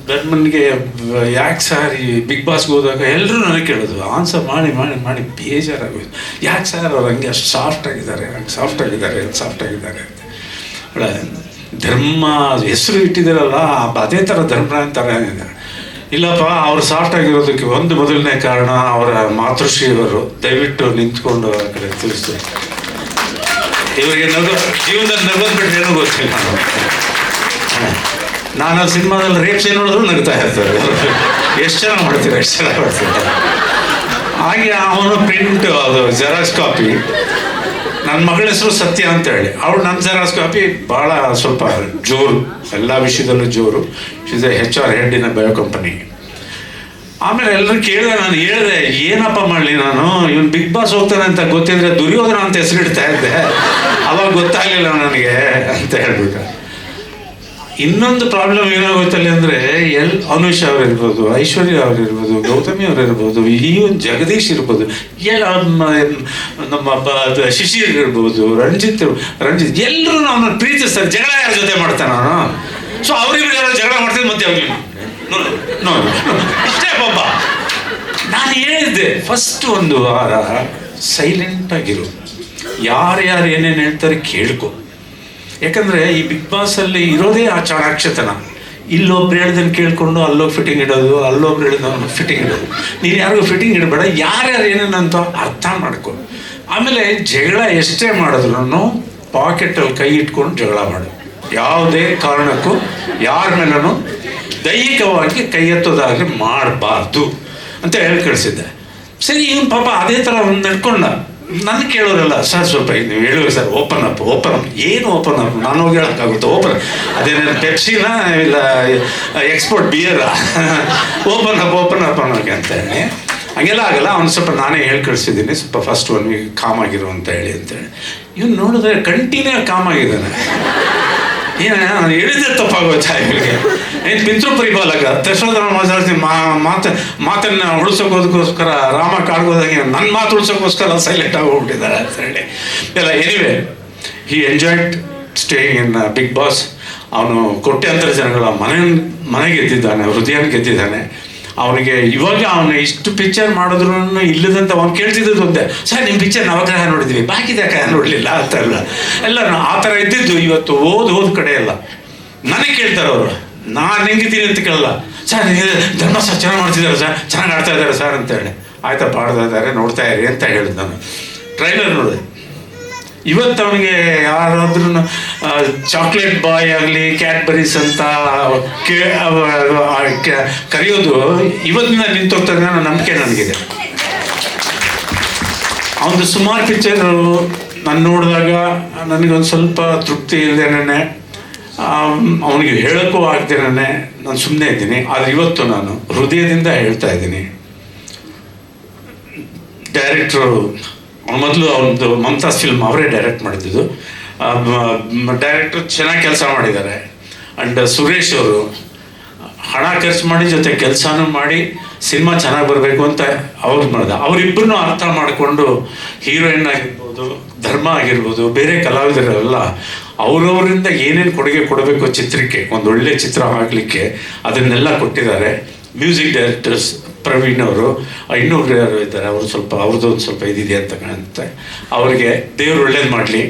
ಧರ್ಮನ್ಗೆ ಯಾಕೆ ಸರ್ ಈ ಬಿಗ್ ಬಾಸ್ಗೆ ಹೋದಾಗ ಎಲ್ಲರೂ ನನಗೆ ಕೇಳೋದು, ಆನ್ಸರ್ ಮಾಡಿ ಮಾಡಿ ಮಾಡಿ ಬೇಜಾರಾಗೋದು. ಯಾಕೆ ಸರ್ ಅವ್ರು ಹಂಗೆ ಅಷ್ಟು ಸಾಫ್ಟ್ ಆಗಿದ್ದಾರೆ ಅಂತ. ಒಳ್ಳೆ ಧರ್ಮ ಹೆಸರು ಇಟ್ಟಿದ್ದಾರಲ್ಲ, ಅದೇ ಥರ ಧರ್ಮ ಅಂತಾರೆ. ಇಲ್ಲಪ್ಪ, ಅವ್ರು ಸಾಫ್ಟ್ ಆಗಿರೋದಕ್ಕೆ ಒಂದು ಮೊದಲನೇ ಕಾರಣ ಅವರ ಮಾತೃಶ್ರೀಯವರು. ದಯವಿಟ್ಟು ನಿಂತ್ಕೊಂಡು ಆ ಕಡೆ ತಿಳಿಸ್ತಾರೆ. ಇವರಿಗೆ ಜೀವನದಲ್ಲಿ ನಗೋದು ಬಿಟ್ಟರೆ ಏನೂ ಗೊತ್ತಿಲ್ಲ. ನಾನು ಆ ಸಿನಿಮಾದಲ್ಲಿ ರೇಪ್ ಸೀನ್ ನೋಡಿದ್ರು ನಗ್ತಾ ಇರ್ತಾರೆ. ಎಷ್ಟು ಚೆನ್ನಾಗಿ ಮಾಡ್ತಾರೆ. ಹಾಗೆ ಅವನು ಪ್ರಿಂಟ್, ಅದು ಜೆರಾಕ್ಸ್ ಕಾಪಿ. ನನ್ನ ಮಗಳ ಹೆಸರು ಸತ್ಯ ಅಂತೇಳಿ, ಅವಳು ನನ್ನ ಜೆರಾಕ್ಸ್ ಕಾಪಿ ಭಾಳ ಸ್ವಲ್ಪ ಜೋರು, ಎಲ್ಲ ವಿಷಯದಲ್ಲೂ ಜೋರು. She's A HR head in bio company. ಆಮೇಲೆ ಎಲ್ಲರೂ ಕೇಳಿದೆ, ನಾನು ಹೇಳಿದೆ ಏನಪ್ಪ ಮಾಡಲಿ, ನಾನು ಇವನು ಬಿಗ್ ಬಾಸ್ ಹೋಗ್ತಾನೆ ಅಂತ ಗೊತ್ತಿದ್ರೆ ದುರ್ಯೋಧನ ಅಂತ ಹೆಸರಿಡ್ತಾ ಇದ್ದೆ, ಅವಾಗ ಗೊತ್ತಾಗಲಿಲ್ಲ ನನಗೆ ಅಂತ ಹೇಳ್ಬಿಟ್ಟು. ಇನ್ನೊಂದು ಪ್ರಾಬ್ಲಮ್ ಏನಾಗೋಯ್ತಲ್ಲಿ ಅಂದರೆ, ಅನುಷ್ ಅವರಿರ್ಬೋದು, ಐಶ್ವರ್ಯ ಅವರಿರ್ಬೋದು, ಗೌತಮಿ ಅವರಿರ್ಬೋದು, ಇವನ್ ಜಗದೀಶ್ ಇರ್ಬೋದು, ನಮ್ಮ ಶಿಶಿರ್ ಇರ್ಬೋದು, ರಂಜಿತ್ ಎಲ್ಲರೂ ಅವನು ಪ್ರೀತಿಸ್ತಾರೆ. ಜಗಳ ಯಾರ ಜೊತೆ ಮಾಡ್ತಾನೆ ಅವನು? ಸೊ ಅವ್ರಿಬ್ರು ಯಾರು ಜಗಳ ಮಾಡ್ತಿದ್ದು ಮತ್ತೆ ಅವ್ರಿಗೆ ನೋಡಿ ಇಷ್ಟೇ ಪಾಪ. ನಾನು ಹೇಳಿದ್ದೆ ಫಸ್ಟ್ ಒಂದು ವಾರ ಸೈಲೆಂಟಾಗಿರು, ಯಾರ್ಯಾರು ಏನೇನು ಹೇಳ್ತಾರೆ ಕೇಳ್ಕೊ. ಯಾಕಂದರೆ ಈ ಬಿಗ್ ಬಾಸಲ್ಲಿ ಇರೋದೇ ಆ ಚಾಣಾಕ್ಷತನ. ಇಲ್ಲೊಬ್ರು ಹೇಳ್ದನ್ನು ಕೇಳಿಕೊಂಡು ಅಲ್ಲೋಗಿ ಫಿಟ್ಟಿಂಗ್ ಇಡೋದು, ಅಲ್ಲೊಬ್ರು ಹೇಳಿದವನು ಫಿಟ್ಟಿಂಗ್ ಇಡೋದು. ನೀನು ಯಾರಿಗೂ ಫಿಟ್ಟಿಂಗ್ ಇಡಬೇಡ, ಯಾರ್ಯಾರು ಏನೇನಂತ ಅರ್ಥ ಮಾಡ್ಕೊ. ಆಮೇಲೆ ಜಗಳ ಎಷ್ಟೇ ಮಾಡಿದ್ರು ಪಾಕೆಟಲ್ಲಿ ಕೈ ಇಟ್ಕೊಂಡು ಜಗಳ ಮಾಡು. ಯಾವುದೇ ಕಾರಣಕ್ಕೂ ಯಾರ ಮೇಲೂ ದೈಹಿಕವಾಗಿ ಕೈ ಎತ್ತೋದಾಗಲಿ ಮಾಡಬಾರ್ದು ಅಂತ ಹೇಳಿ ಕಳಿಸಿದ್ದೆ. ಸರಿ, ಇವನು ಪಾಪ ಅದೇ ಥರ ಒಂದು ನಡ್ಕೊಂಡ. ನನ್ನ ಕೇಳೋರಲ್ಲ, ಸರ್ ಸ್ವಲ್ಪ ನೀವು ಹೇಳುವ ಸರ್, ಓಪನ್ ಅಪ್ ಏನು ಓಪನ್ ಅಪ್? ನಾನು ಹೋಗಿ ಹೇಳೋಕ್ಕಾಗುತ್ತೆ ಓಪನ್? ಅದೇನೇನು ಪೆಪ್ಸಿನ ಇಲ್ಲ ಎಕ್ಸ್ಪೋರ್ಟ್ ಬಿಯರಾ? ಓಪನ್ ಅಪ್ ಅನ್ನೋಕೆ ಅಂತ ಹೇಳಿ ಹಂಗೆಲ್ಲ ಆಗಲ್ಲ. ಅವ್ನು ಸ್ವಲ್ಪ ನಾನೇ ಹೇಳಿ ಕಳಿಸಿದ್ದೀನಿ, ಸ್ವಲ್ಪ ಫಸ್ಟ್ 1 ವೀಕ್ ಕಾಮ್ ಆಗಿರು ಅಂತ ಹೇಳಿ ಅಂತೇಳಿ. ಇವನು ನೋಡಿದ್ರೆ ಕಂಟಿನ್ಯೂ ಕಾಮ್ ಆಗಿದ್ದಾನೆ. ನಾನು ಹೇಳಿದ್ರೆ ತಪ್ಪಾಗೋಯ್ತಾ ಇವರಿಗೆ? ಏನು ಪಿತೃಪರಿ ಬಾಲಕ ದಶರಥನ ಮಾತನ್ನು ಉಳಿಸೋಕೋದಕ್ಕೋಸ್ಕರ ರಾಮ ಕಾಡ್ಬೋದಾಗೆ ನನ್ನ ಮಾತು ಉಳಿಸೋಕ್ಕೋಸ್ಕರ ಸೈಲೆಂಟ್ ಆಗೋಗ್ಬಿಟ್ಟಿದ್ದಾರೆ ಅಂತ ಹೇಳಿ ಎಲ್ಲ. Anyway, he enjoyed staying in Bigg Boss. ಅವನು ಕೋಟ್ಯಾಂತರ ಜನಗಳ ಮನೆ ಗೆದ್ದಿದ್ದಾನೆ, ಹೃದಯನ ಗೆದ್ದಿದ್ದಾನೆ. ಅವನಿಗೆ ಇವಾಗ ಅವನು ಇಷ್ಟು ಪಿಕ್ಚರ್ ಮಾಡಿದ್ರು ಇಲ್ಲದಂತ ಅವ್ನು ಕೇಳ್ತಿದ್ದದ್ದು ಒಂದೇ, ಸರ್ ನಿಮ್ಮ ಪಿಕ್ಚರ್ ನವಗ್ರಹ ನೋಡಿದ್ವಿ, ಬಾಕಿದ್ಯಾಕ ನೋಡಲಿಲ್ಲ ಅಂತ ಎಲ್ಲ ಆ ಥರ ಇದ್ದಿದ್ದು. ಇವತ್ತು ಓದ್ ಕಡೆ ಎಲ್ಲ ನನಗೆ ಕೇಳ್ತಾರೆ ಅವರು, ನಾನು ಹೆಂಗಿದ್ದೀನಿ ಅಂತ ಕೇಳಲ್ಲ. ಸರ್ ಧರ್ಮ ಸರ್ ಚೆನ್ನಾಗಿ ಮಾಡ್ತಿದ್ದಾರೆ ಸರ್, ಚೆನ್ನಾಗಿ ಆಡ್ತಾ ಇದ್ದಾರೆ ಸರ್ ಅಂತೇಳಿ. ಆಯ್ತಾ, ಆಡ್ತಾ ಇದ್ದಾರೆ, ನೋಡ್ತಾ ಇರಿ ಅಂತ ಹೇಳಿದ್ ನಾನು. ಟ್ರೈಲರ್ ನೋಡಿದೆ. ಇವತ್ತು ಅವನಿಗೆ ಯಾರಾದ್ರೂ ಚಾಕ್ಲೇಟ್ ಬಾಯ್ ಆಗಲಿ, ಕ್ಯಾಡ್ಬರೀಸ್ ಅಂತ ಕರೆಯೋದು ಇವತ್ತಿನ ನಿಂತೋಗ್ತದೆ ಅನ್ನೋ ನಂಬಿಕೆ ನನಗಿದೆ. ಅವನು ಸುಮಾರು ಪಿಕ್ಚರು ನಾನು ನೋಡಿದಾಗ ನನಗೊಂದು ಸ್ವಲ್ಪ ತೃಪ್ತಿ ಇಲ್ಲದೇನೆ, ಅವನಿಗೆ ಹೇಳೋಕ್ಕೂ ಆಗ್ದೇನೆ ನಾನು ಸುಮ್ಮನೆ ಇದ್ದೀನಿ. ಆದರೆ ಇವತ್ತು ನಾನು ಹೃದಯದಿಂದ ಹೇಳ್ತಾ ಇದ್ದೀನಿ, ಡೈರೆಕ್ಟ್ರು ಮೊದಲು ಅವನದು ಮಮತಾಜ್ ಫಿಲ್ಮ್ ಅವರೇ ಡೈರೆಕ್ಟ್ ಮಾಡಿದ್ದು. ಡೈರೆಕ್ಟ್ರು ಚೆನ್ನಾಗಿ ಕೆಲಸ ಮಾಡಿದ್ದಾರೆ. ಆ್ಯಂಡ್ ಸುರೇಶ್ ಅವರು ಹಣ ಖರ್ಚು ಮಾಡಿ ಜೊತೆ ಕೆಲಸನೂ ಮಾಡಿ ಸಿನಿಮಾ ಚೆನ್ನಾಗಿ ಬರಬೇಕು ಅಂತ ಅವ್ರು ಮಾಡಿದ. ಅವರಿಬ್ಬರನ್ನೂ ಅರ್ಥ ಮಾಡಿಕೊಂಡು ಹೀರೋಯಿನ್ ಆಗಿರ್ಬೋದು, ಧರ್ಮ ಆಗಿರ್ಬೋದು, ಬೇರೆ ಕಲಾವಿದರೆಲ್ಲ ಅವರವರಿಂದ ಏನೇನು ಕೊಡುಗೆ ಕೊಡಬೇಕು ಚಿತ್ರಕ್ಕೆ, ಒಂದು ಒಳ್ಳೆಯ ಚಿತ್ರ ಆಗಲಿಕ್ಕೆ ಅದನ್ನೆಲ್ಲ ಕೊಟ್ಟಿದ್ದಾರೆ. ಮ್ಯೂಸಿಕ್ ಡೈರೆಕ್ಟರ್ಸ್ ಪ್ರವೀಣ್ ಅವರು, ಇನ್ನೊಬ್ರು ಯಾರು ಇದ್ದಾರೆ, ಅವರು ಸ್ವಲ್ಪ ಅವ್ರದ್ದು ಒಂದು ಸ್ವಲ್ಪ ಇದಿದೆ ಅಂತ ಕಾಣುತ್ತೆ. ಅವರಿಗೆ ದೇವರು ಒಳ್ಳೇದು ಮಾಡಲಿ.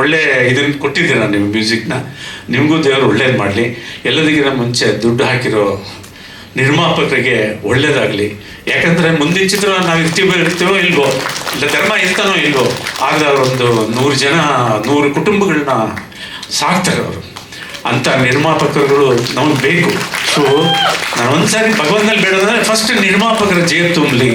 ಒಳ್ಳೆ ಇದನ್ನು ಕೊಟ್ಟಿದ್ದೀರ ನೀವು ಮ್ಯೂಸಿಕ್ನ, ನಿಮಗೂ ದೇವರು ಒಳ್ಳೇದು ಮಾಡಲಿ. ಎಲ್ಲದಕ್ಕಿಂತ ಮುಂಚೆ ದುಡ್ಡು ಹಾಕಿರೋ ನಿರ್ಮಾಪಕರಿಗೆ ಒಳ್ಳೇದಾಗಲಿ. ಯಾಕಂದರೆ ಮುಂದಿನ ಚಿತ್ರ ನಾವು ಇರ್ತೀವೋ ಇಲ್ವೋ, ಇಲ್ಲ ಧರ್ಮ ಇರ್ತಾನೋ ಇಲ್ವೋ, ಆದರೆ ಅವರೊಂದು 100 ಕುಟುಂಬಗಳನ್ನ ಸಾಕ್ತಾರೆ ಅವರು. ಅಂಥ ನಿರ್ಮಾಪಕರುಗಳು ನಮಗೆ ಬೇಕು. ಸೊ ನಾನು ಒಂದ್ಸಾರಿ ಭಗವಂತನಲ್ಲಿ ಬೇಡೋದಂದರೆ ಫಸ್ಟ್ ನಿರ್ಮಾಪಕರ ಜೇಬು ತುಂಬಲಿ,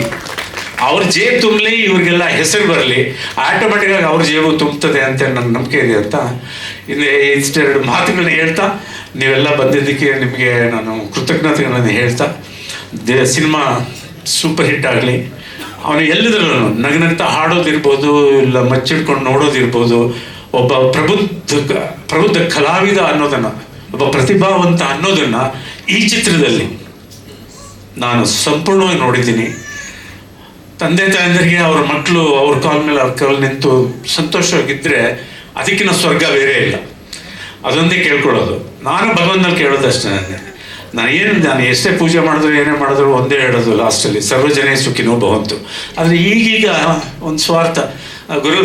ಅವ್ರ ಜೇಬು ತುಂಬಲಿ, ಇವ್ರಿಗೆಲ್ಲ ಹೆಸರು ಬರಲಿ, ಆಟೋಮೆಟಿಕ್ಕಾಗಿ ಅವ್ರ ಜೇಬು ತುಂಬ್ತದೆ ಅಂತ ನನ್ನ ನಂಬಿಕೆ ಇದೆ ಅಂತ ಇಷ್ಟೆರಡು ಮಾತುಗಳನ್ನ ಹೇಳ್ತಾ, ನೀವೆಲ್ಲ ಬಂದಿದ್ದಕ್ಕೆ ನಿಮಗೆ ನಾನು ಕೃತಜ್ಞತೆಗಳನ್ನು ಹೇಳ್ತಾ, ಸಿನಿಮಾ ಸೂಪರ್ ಹಿಟ್ ಆಗಲಿ. ಅವನು ಎಲ್ಲಿದ್ರೂ ನಗ್ನಗ್ತಾ ಹಾಡೋದಿರ್ಬೋದು, ಇಲ್ಲ ಮಚ್ಚಿಡ್ಕೊಂಡು ನೋಡೋದಿರ್ಬೋದು, ಒಬ್ಬ ಪ್ರಬುದ್ಧ ಕಲಾವಿದ ಅನ್ನೋದನ್ನು, ಒಬ್ಬ ಪ್ರತಿಭಾವಂತ ಅನ್ನೋದನ್ನು ಈ ಚಿತ್ರದಲ್ಲಿ ನಾನು ಸಂಪೂರ್ಣವಾಗಿ ನೋಡಿದ್ದೀನಿ. ತಂದೆ ತಾಯಂದರಿಗೆ ಅವ್ರ ಮಕ್ಕಳು ಅವ್ರ ಕಾಲ ಮೇಲೆ ಅವ್ರ ಕಾಲ ನಿಂತು ಸಂತೋಷವಾಗಿದ್ದರೆ ಅದಕ್ಕಿಂತ ಸ್ವರ್ಗ ಬೇರೆ ಇಲ್ಲ. ಅದೊಂದೇ ಕೇಳ್ಕೊಳ್ಳೋದು. ನಾನು ಭಗವಂತನಲ್ಲಿ ಕೇಳೋದಷ್ಟೇ. ನಾನು ಎಷ್ಟೇ ಪೂಜೆ ಮಾಡಿದ್ರು ಏನೇ ಮಾಡಿದ್ರು ಒಂದೇ ಹೇಳೋದು ಲಾಸ್ಟಲ್ಲಿ, ಸರ್ವಜನೇ ಸುಖಿನೋ ಭವಂತು. ಆದರೆ ಈಗೀಗ ಒಂದು ಸ್ವಾರ್ಥ, ಗುರು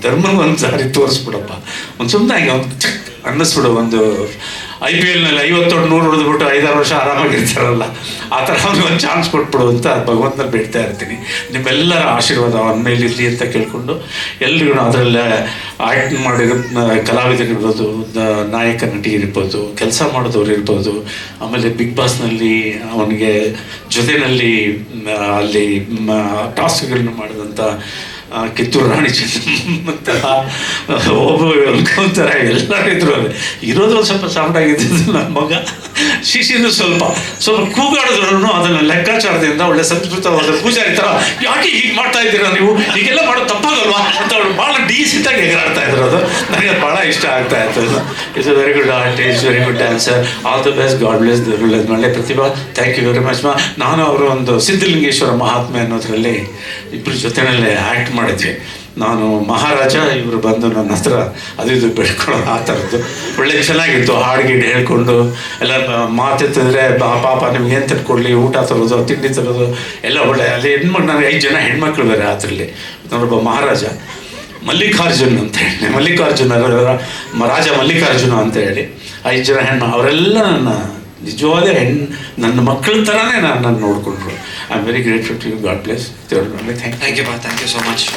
ಧರ್ಮ ಒಂದು ಸಾರಿ ತೋರಿಸ್ಬಿಡಪ್ಪ, ಒಂದು ಸುಮ್ಮನೆ ಒಂದು ಚಕ್ ಅನ್ನಿಸ್ಬಿಡು. ಒಂದು IPLನಲ್ಲಿ 50 ಹೊಡೆದು 100 ಹೊಡೆದ್ಬಿಟ್ಟು 5-6 ವರ್ಷ ಆರಾಮಾಗಿರ್ತಾರಲ್ಲ, ಆ ಥರ ಒಂದು ಚಾನ್ಸ್ ಕೊಟ್ಬಿಡು ಅಂತ ಭಗವಂತನಲ್ಲಿ ಬೇಡ್ತಾ ಇರ್ತೀನಿ. ನಿಮ್ಮೆಲ್ಲರ ಆಶೀರ್ವಾದ ಅವನ ಮೇಲೆ ಇರಲಿ ಅಂತ ಕೇಳ್ಕೊಂಡು, ಎಲ್ರಿಗೂ ಅದರಲ್ಲೇ ಆ್ಯಕ್ಟ್ ಮಾಡಿರೋ ಕಲಾವಿದರಿರ್ಬೋದು, ನಾಯಕ ನಟಿ ಇರ್ಬೋದು, ಕೆಲಸ ಮಾಡಿದವ್ರು ಇರ್ಬೋದು, ಆಮೇಲೆ ಬಿಗ್ ಬಾಸ್ನಲ್ಲಿ ಅವನಿಗೆ ಜೊತೆಯಲ್ಲಿ ಅಲ್ಲಿ ಟಾಸ್ಕ್ಗಳನ್ನ ಮಾಡಿದಂಥ ಕಿತ್ತೂರು ರಾಣಿ ಚೆನ್ನಮ್ಮ ಒಬ್ಬ ಅನ್ಕೊಂತಾರೆ ಎಲ್ಲರೂ ಇದ್ರು. ಇರೋದು ಒಂದು ಸ್ವಲ್ಪ ಸಾಫ್ಟ್ ಆಗಿದ್ದು ನನ್ನ ಮಗ ಶಿಶಿರು ಸ್ವಲ್ಪ ಕೂಗಾಡಿದ್ರು ಅದನ್ನು ಲೆಕ್ಕಾಚಾರದಿಂದ ಒಳ್ಳೆ ಸಂಸ್ಕೃತವಾದ ಪೂಜಾರಿ ಥರ, ಯಾಕೆ ಹೀಗೆ ಮಾಡ್ತಾ ಇದ್ದೀರಾ ನೀವು, ಹೀಗೆಲ್ಲ ಮಾಡೋದು ತಪ್ಪಾಗಲ್ವಾ ಅಂತ ಅವಳು ಭಾಳ ಡೀಸೆಂಟಾಗಿ ಎಗರಾಡ್ತಾ ಇದ್ರು. ಅದು ನನಗೆ ಭಾಳ ಇಷ್ಟ ಆಗ್ತಾ ಇತ್ತು. It's a very good artist, very good dancer, all the best, god bless the rule. ಒಳ್ಳೆ ಪ್ರತಿಭಾ, ಥ್ಯಾಂಕ್ ಯು ವೆರಿ ಮಚ್ ಮಾ. ನಾನು ಅವರು ಒಂದು ಸಿದ್ಧಲಿಂಗೇಶ್ವರ ಮಹಾತ್ಮೆ ಅನ್ನೋದರಲ್ಲಿ ಇಬ್ಬರು ಜೊತೆಯಲ್ಲೇ ಆ್ಯಕ್ಟ್ ಮಾಡಿದ್ವಿ. ನಾನು ಮಹಾರಾಜ, ಇವರು ಬಂದು ನನ್ನ ಹತ್ರ ಅದು ಇದು ಬೆಳ್ಕೊಳ್ಳೋದು, ಆ ಥರದ್ದು ಒಳ್ಳೆ ಚೆನ್ನಾಗಿತ್ತು. ಹಾಡುಗೀಡು ಹೇಳ್ಕೊಂಡು ಎಲ್ಲ ಮಾತೆತ್ತಿದ್ರೆ ಪಾಪ ನಿಮ್ಗೆ ಏನು ತಂದ್ಕೊಡ್ಲಿ, ಊಟ ತರೋದು, ತಿಂಡಿ ತರೋದು ಎಲ್ಲ ಒಳ್ಳೆ. ಅಲ್ಲಿ ಹೆಣ್ಮಕ್ಳು, ನನಗೆ 5 ಜನ ಹೆಣ್ಮಕ್ಳು ಬೇರೆ ಅದರಲ್ಲಿ. ನಾನೊಬ್ಬ ಮಹಾರಾಜ ಮಲ್ಲಿಕಾರ್ಜುನ್ ಅಂತ ಹೇಳಿ, ರಾಜ ಮಲ್ಲಿಕಾರ್ಜುನ ಅಂತ ಹೇಳಿ 5 ಜನ ಹೆಣ್ಣು, ಅವರೆಲ್ಲ ನನ್ನ ನಿಜವಾದ ನನ್ನ ಮಕ್ಕಳ ಥರನೇ ನನ್ನ ನೋಡಿಕೊಂಡ್ರು. I am very grateful to you. God bless. Thank you. Thank you so much.